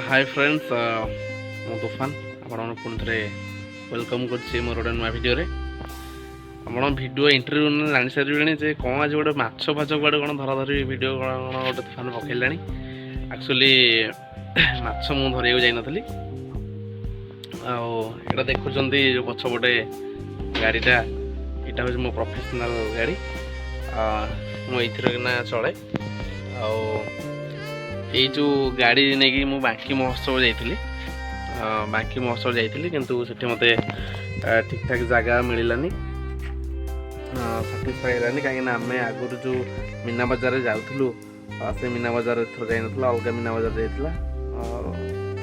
Hi friends मु तोफान आपण पुणी थे वेलकम कर मोर गोटे नुआ भिडियो आप भिडियो इंटरव्यू जानी सारे जे कौन आज गोटे माछ फाच कड़े कौन धरा धरी भिड कौन गोटे तोफान पकड़ा एक्चुअली माछ मु धरिया जाइनी आटा देखुं जो पछपटे गाड़ीटा यहाँ हूँ मो प्रोफेशनल गाड़ी मुझे चले ये जो गाड़ी नहीं मु बांकी महोत्सव जाइली बांकी महोत्सव जाइली किंतु सेठी मते ठीक ठाक जगह मिललानी साटिस्फाई होलानी कहीं आम आगुरी जो मीना बजार जाऊँ से मीना बजार एथर जाइन अलग मीना बजार जाइला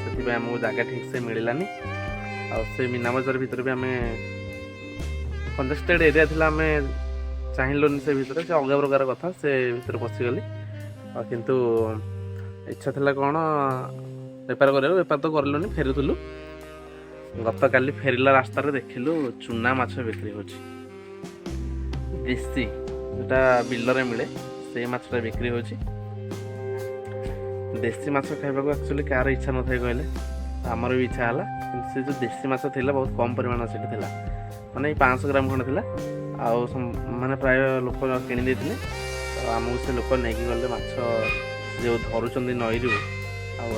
से आमको जगह ठीक से मिललानी से मीना बजार भितर भी आम कंजेस्टेड एरिया थी आम चाहिलुनि से भितर से अलग प्रकार कथा से भितर पशिगली किंतु इच्छा थी कौन बेपार कर बेपार तो करलुनि फेरुलु गत काली फेरला रास्तार देखिलु चुना माछ बिक्री हो देसी जोटा बिलरे मिले से माछटा बिक्री हो देसी माछ खाइबा एक्चुअली कार इच्छा न था कहले आमर भी इच्छा है से जो देसी माछ थिला बहुत कम परिमाण से थिला माने 500 ग्राम खंड थिला आउ माने प्राय लोक किणी देथिले तो आमको से लोक नहीं गले माछ जो धरुचंदी नई रु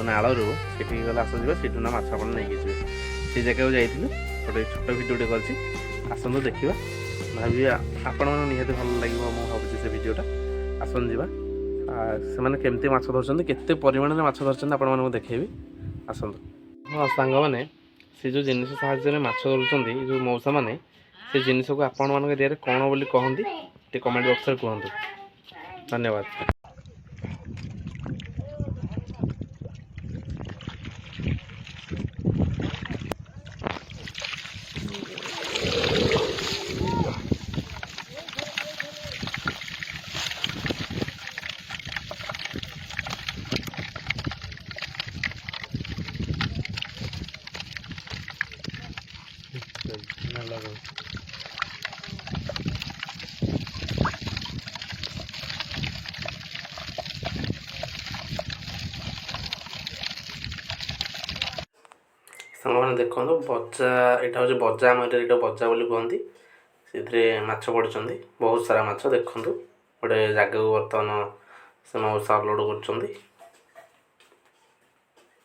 नालू से गला आस जा ना माछ आप नहीं से जगह जाइलु गोटे छोट भिडियोटे कर आसतु देखा भावी आपण निहाती भल लगे मुझे भावी से भिडियोटा आसन जा से मैंने केमती माछ धरछन्ती केते परिमाण में माछ धरछन्ती आपण मानकु देखेबी आसतु हाँ सांग मैंने से जो जिनिस साहाय्य माछ धरुचंती जो मौसा मैंने से जिनिस को आपण मान एरिया कौन बोली कहती कमेंट बॉक्स में कहतु धन्यवाद। सामने देखो बजा यहाँ हूँ बजा आम एरिया बजा बोली कहती से माछ पड़ते बहुत सारा माछ देखु गोटे जगह को बर्तमान से मौसा अपलोड कर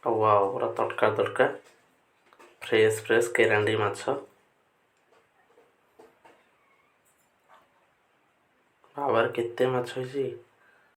पूरा तटका तटका फ्रेश फ्रेश केरांडी माछ बाबार केते माछ होइछि।